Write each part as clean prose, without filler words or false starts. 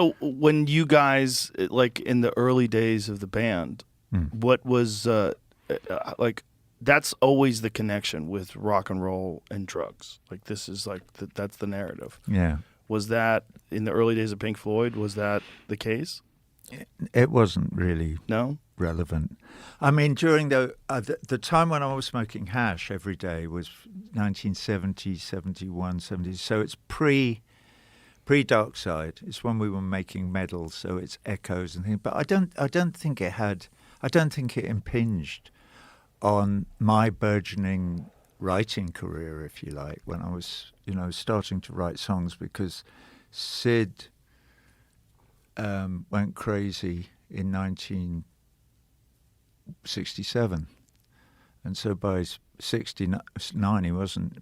Oh, when you guys, like in the early days of the band, what was like? That's always the connection with rock and roll and drugs. Like this is like that's the narrative. Yeah. Was that in the early days of Pink Floyd? Was that the case? It wasn't really No. relevant. I mean, during the time when I was smoking hash every day was 1970, 71, 70. So it's pre Dark Side. It's when we were making medals, so it's echoes and things. But I don't think it impinged on my burgeoning writing career, if you like, when I was, starting to write songs, because Sid went crazy in 1967, and so by 69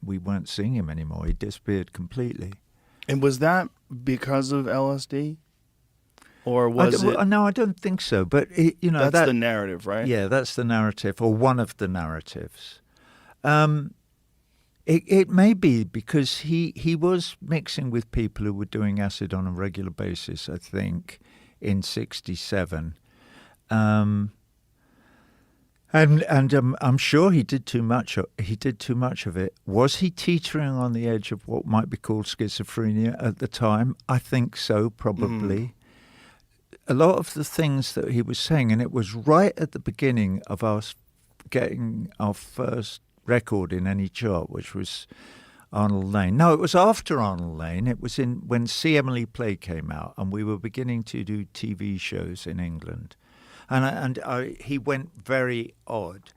we weren't seeing him anymore. He disappeared completely. And was that because of LSD? Or was it? No, I don't think so. But that's the narrative, right? Yeah, that's the narrative, or one of the narratives. It may be because he was mixing with people who were doing acid on a regular basis, I think, in 67. And I'm sure he did too much. He did too much of it. Was he teetering on the edge of what might be called schizophrenia at the time? I think so, probably. A lot of the things that he was saying, and it was right at the beginning of us getting our first record in any chart, which was Arnold Lane. No, it was after Arnold Lane. It was when See Emily Play came out, and we were beginning to do TV shows in England. He went very odd.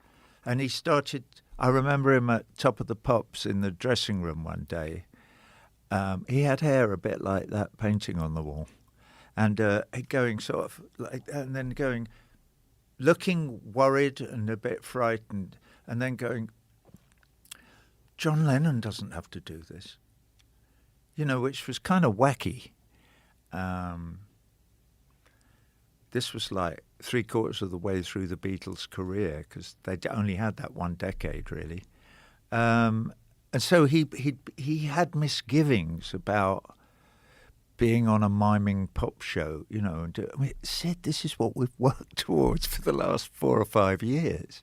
And he started, I remember him at Top of the Pops in the dressing room one day. He had hair a bit like that painting on the wall. And going sort of like, and then going, looking worried and a bit frightened, and then going, John Lennon doesn't have to do this, which was kind of wacky. This was like 3/4 of the way through the Beatles' career, because they only had that one decade, really. And so he had misgivings about being on a miming pop show, Sid, this is what we've worked towards for the last 4 or 5 years,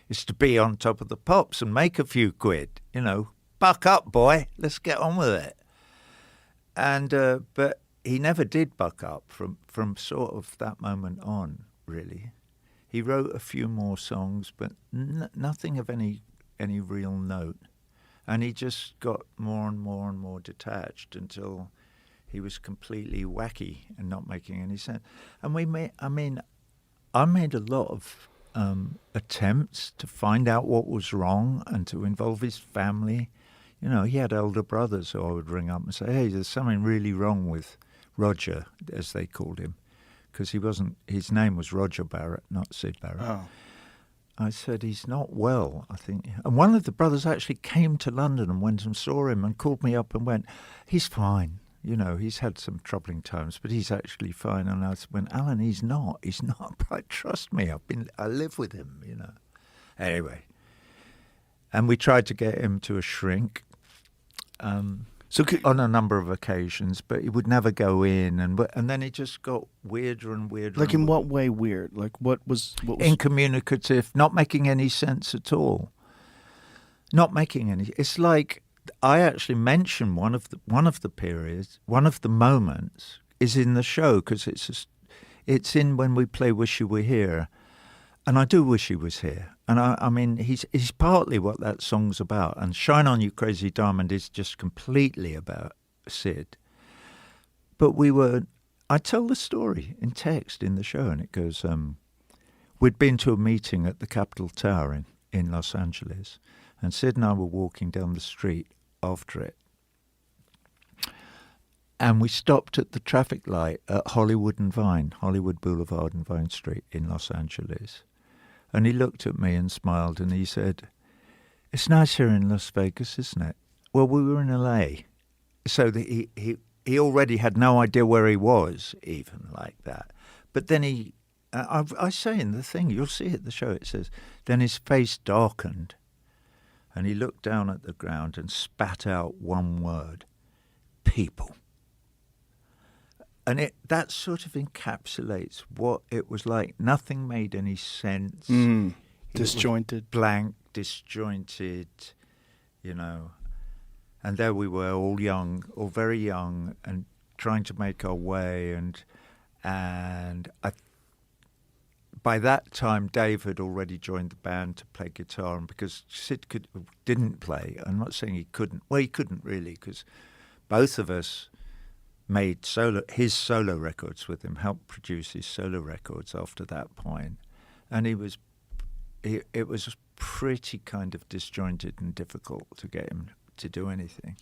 is to be on Top of the Pops and make a few quid, buck up, boy, let's get on with it. And but he never did buck up from sort of that moment on, really. He wrote a few more songs, but nothing of any real note. And he just got more and more and more detached until he was completely wacky and not making any sense. And I made a lot of attempts to find out what was wrong and to involve his family. He had elder brothers, so I would ring up and say, hey, there's something really wrong with Roger, as they called him, because his name was Roger Barrett, not Sid Barrett. Oh. I said, he's not well, I think. And one of the brothers actually came to London and went and saw him and called me up and went, he's fine. He's had some troubling times, but he's actually fine. And I went, Alan, he's not. But trust me, I live with him, Anyway. And we tried to get him to a shrink on a number of occasions, but he would never go in. And then it just got weirder and weirder. Like in what way weird? Like what was incommunicative, not making any sense at all. Not making any. It's like, I actually mention one of the periods, one of the moments is in the show, because it's in when we play Wish You Were Here, and I do wish he was here. And I mean, he's partly what that song's about, and Shine On You Crazy Diamond is just completely about Sid. But I tell the story in text in the show, and it goes, we'd been to a meeting at the Capitol Tower in Los Angeles, and Sid and I were walking down the street after it. And we stopped at the traffic light at Hollywood Boulevard and Vine Street in Los Angeles. And he looked at me and smiled, and he said, it's nice here in Las Vegas, isn't it? Well, we were in LA. So he already had no idea where he was, even like that. But then I say in the thing, you'll see at the show, it says, then his face darkened. And he looked down at the ground and spat out one word, people. And that sort of encapsulates what it was like. Nothing made any sense. Disjointed. Blank, disjointed, you know. And there we were, all young, all very young, and trying to make our way. And by that time, Dave had already joined the band to play guitar. And because Sid didn't play, I'm not saying he couldn't. Well, he couldn't really, because both of us made his solo records with him, helped produce his solo records after that point. And it was pretty kind of disjointed and difficult to get him to do anything.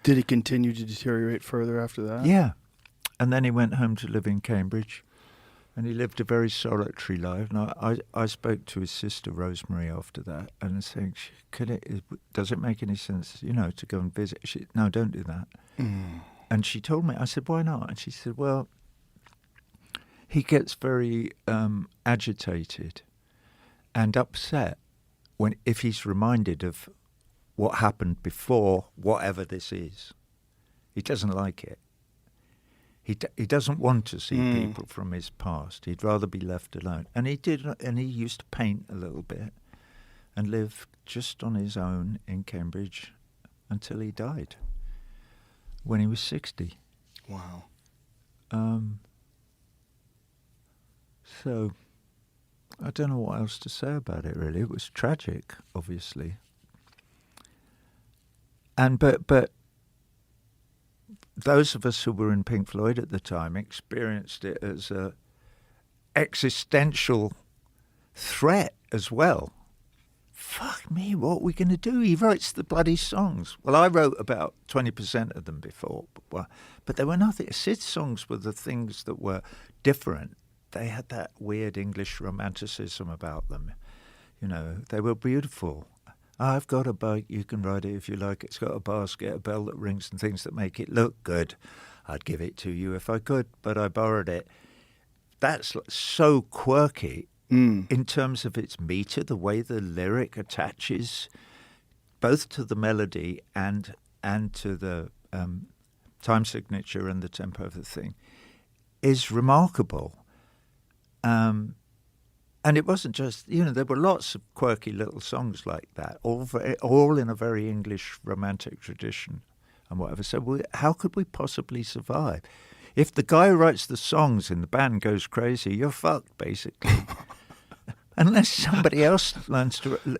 Did he continue to deteriorate further after that? Yeah. And then he went home to live in Cambridge, and he lived a very solitary life. And I spoke to his sister Rosemary after that, and saying, does it make any sense, to go and visit? No, don't do that. And she told me, I said, why not? And she said, well, he gets very agitated and upset if he's reminded of what happened before whatever this is. He doesn't like it. He doesn't want to see people from his past. He'd rather be left alone. And he used to paint a little bit and live just on his own in Cambridge until he died when he was 60. Wow. So I don't know what else to say about it, really. It was tragic, obviously. But those of us who were in Pink Floyd at the time experienced it as a existential threat as well. Fuck me, what are we going to do? He writes the bloody songs. Well, I wrote about 20% of them before, but there were nothing. Sid's songs were the things that were different. They had that weird English romanticism about them. They were beautiful. I've got a bike, you can ride it if you like. It's got a basket, a bell that rings, and things that make it look good. I'd give it to you if I could, but I borrowed it. That's so quirky in terms of its meter, the way the lyric attaches both to the melody and to the time signature and the tempo of the thing is remarkable. And it wasn't just, there were lots of quirky little songs like that, all in a very English romantic tradition and whatever. So how could we possibly survive? If the guy who writes the songs in the band goes crazy, you're fucked, basically. Unless somebody else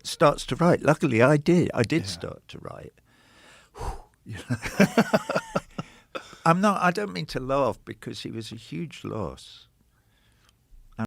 starts to write. Luckily, I did. I did start to write. I don't mean to laugh because he was a huge loss.